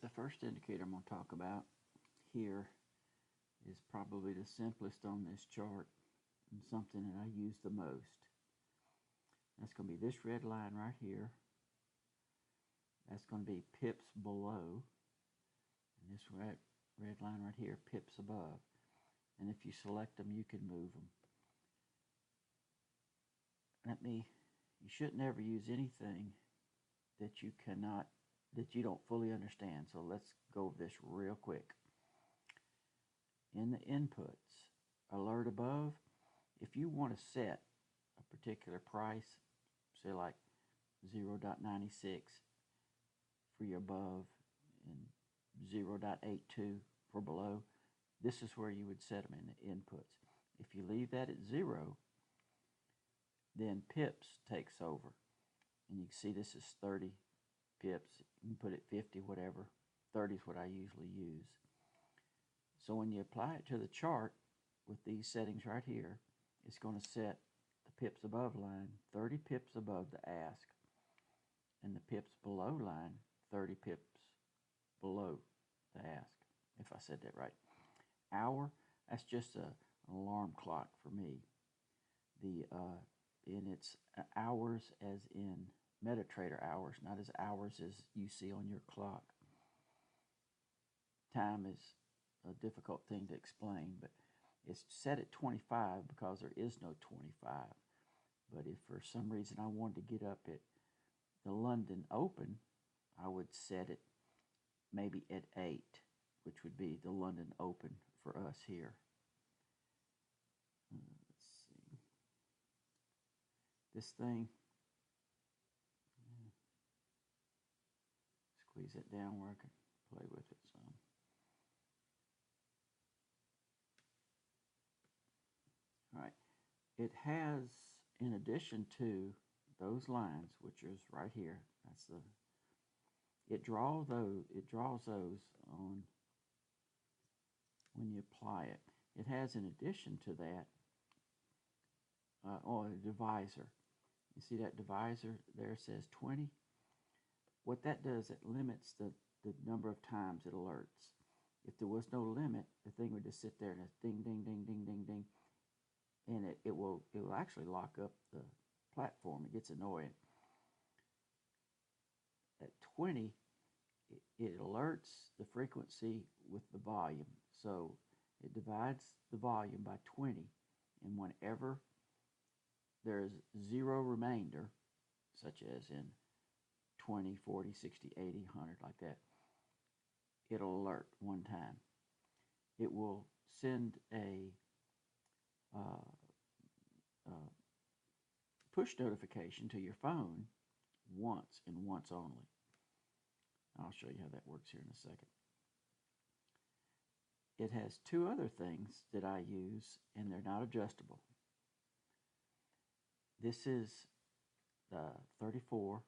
The first indicator I'm going to talk about here is probably the simplest on this chart and something that I use the most. That's going to be this red line right here. That's going to be pips below. And this red line right here, pips above. And if you select them, you can move them. You shouldn't ever use anything that you don't fully understand. So let's go over this real quick. In the inputs, alert above, if you want to set a particular price, say like 0.96 for your above and 0.82 for below, this is where you would set them in the inputs. If you leave that at 0, then pips takes over. And you can see this is 30 pips. You can put it 50, whatever. 30 is what I usually use. So when you apply it to the chart with these settings right here, it's going to set the pips above line 30 pips above the ask, and the pips below line 30 pips below the ask, if I said that right. Hour, that's just an alarm clock for me. And it's hours as in MetaTrader hours, not as hours as you see on your clock. Time is a difficult thing to explain, but it's set at 25 because there is no 25. But if for some reason I wanted to get up at the London Open, I would set it maybe at 8, which would be the London Open for us here. Let's see. This thing, squeeze it down where I can play with it some. All right, it has, in addition to those lines, which is right here, it draws those on when you apply it. It has, in addition to that, a divisor. You see that divisor there says 20? What that does, it limits the number of times it alerts. If there was no limit, the thing would just sit there and it's ding, ding, ding, ding, ding, ding. And it will actually lock up the platform. It gets annoying. At 20, it alerts the frequency with the volume. So it divides the volume by 20, and whenever there's 0 remainder, such as in 20, 40, 60, 80, 100, like that, it'll alert one time. It will send a push notification to your phone once and once only. I'll show you how that works here in a second. It has 2 other things that I use, and they're not adjustable. This is the 34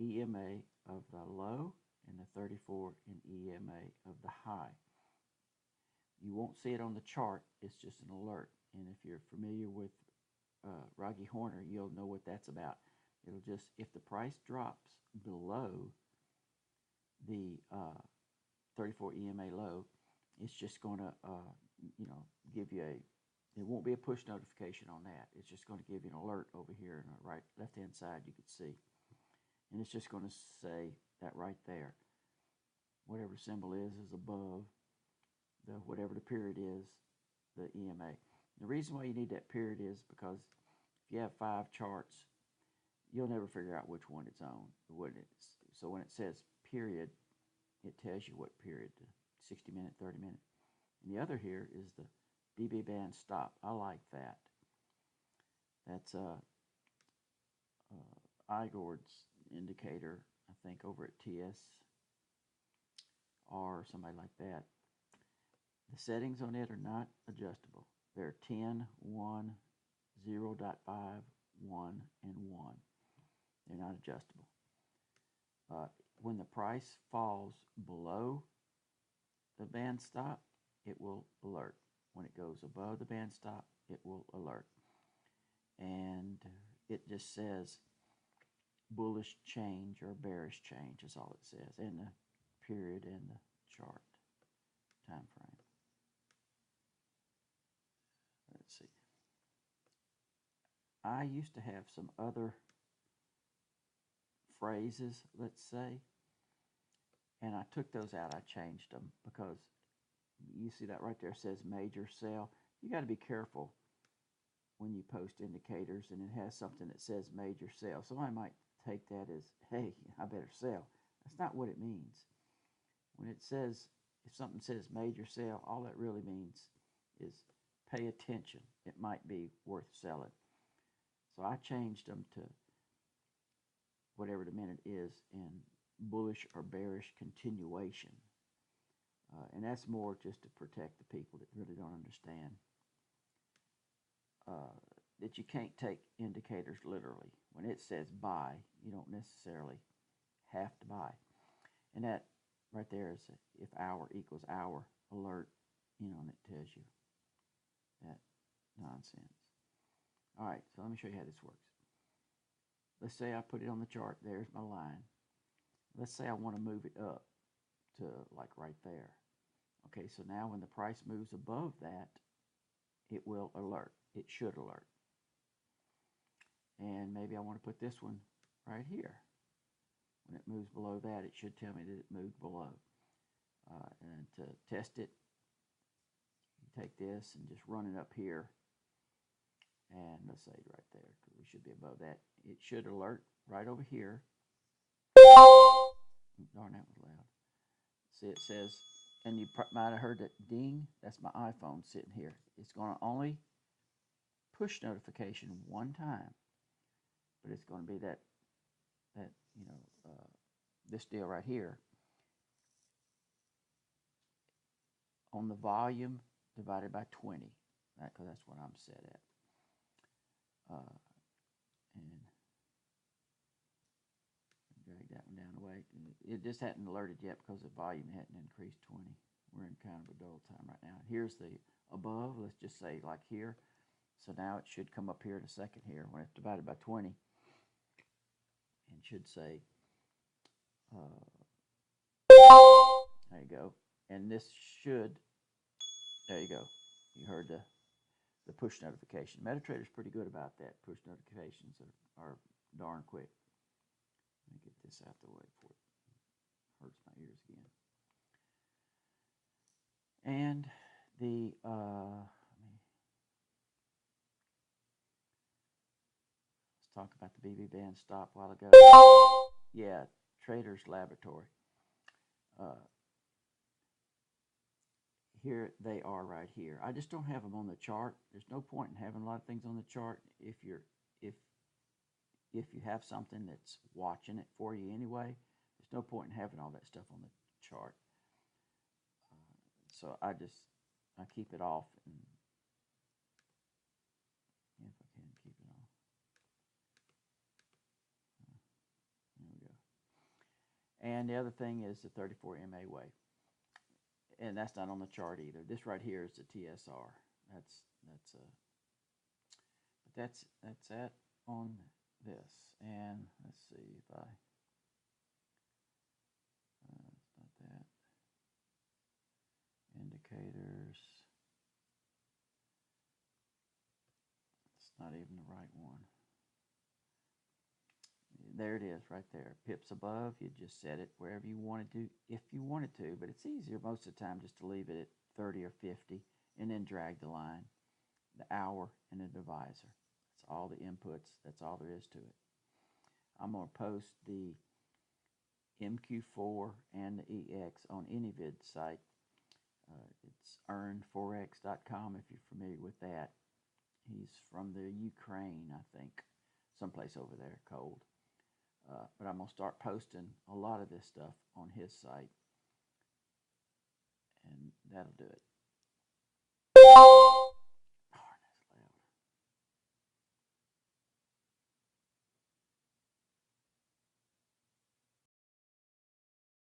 EMA of the low and the 34 in EMA of the high. You won't see it on the chart, it's just an alert. And if you're familiar with Rocky Horner, you'll know what that's about. It'll just, if the price drops below the 34 EMA low, it's just going to, give you it won't be a push notification on that. It's just going to give you an alert over here on the left-hand side, you could see. And it's just going to say that right there. Whatever symbol is above whatever the period is, the EMA. The reason why you need that period is because if you have 5 charts, you'll never figure out which one it's on. So when it says period, it tells you what period, 60 minute, 30 minute. And the other here is the BB band stop. I like that. That's Igor's indicator, I think, over at TSR or somebody like that. The settings on it are not adjustable. They're 10, 1, 0.5, 1, and 1. They're not adjustable. When the price falls below the band stop, it will alert. When it goes above the band stop, it will alert. And it just says bullish change or bearish change is all it says. And the period and the chart time frame. Let's see. I used to have some other phrases, let's say, and I took those out. I changed them because you see that right there says major sell. You got to be careful when you post indicators and it has something that says major sell. Somebody might take that as, hey, I better sell. That's not what it means. When it says, if something says major sell, all that really means is pay attention. It might be worth selling. So I changed them to whatever the minute is in bullish or bearish continuation. And that's more just to protect the people that really don't understand that you can't take indicators literally. When it says buy, you don't necessarily have to buy. And that right there is if hour equals hour alert, and it tells you that nonsense. All right, so let me show you how this works. Let's say I put it on the chart. There's my line. Let's say I want to move it up to like right there. Okay, so now when the price moves above that, it will alert. It should alert. And maybe I want to put this one right here. When it moves below that, it should tell me that it moved below. And to test it, you take this and just run it up here. And let's say right there, because we should be above that. It should alert right over here. Darn, that was loud. See, it says, and you might have heard that ding. That's my iPhone sitting here. It's going to only push notification one time, but it's going to be that this deal right here on the volume divided by 20, because that's what I'm set at. And drag that one down away. It just hadn't alerted yet because the volume hadn't increased 20. We're in kind of a dull time right now. Here's the above, let's just say like here. So now it should come up here in a second here when it's divided by 20 and should say, there you go. And this should, there you go. You heard the push notification. MetaTrader's pretty good about that. Push notifications are darn quick. Let me get this out the way before it hurts my ears again. And the let's talk about the BB band stop a while ago. Yeah, Trader's Laboratory. Here they are right here. I just don't have them on the chart. There's no point in having a lot of things on the chart if you have something that's watching it for you anyway. There's no point in having all that stuff on the chart. So I keep it off, and if I can keep it on. There we go. And the other thing is the 34 MA way. And that's not on the chart either. This right here is the TSR. That's that on this. And let's see if I it's not that. Indicators. It's not even the right one. There it is right there. Pips above, you just set it wherever you want to do, if you wanted to, but it's easier most of the time just to leave it at 30 or 50 and then drag the line, the hour, and the divisor. That's all the inputs. That's all there is to it. I'm going to post the MQ4 and the EX on enivid site. It's earnforex.com if you're familiar with that. He's from the Ukraine, I think, someplace over there, cold. But I'm going to start posting a lot of this stuff on his site, and that'll do it.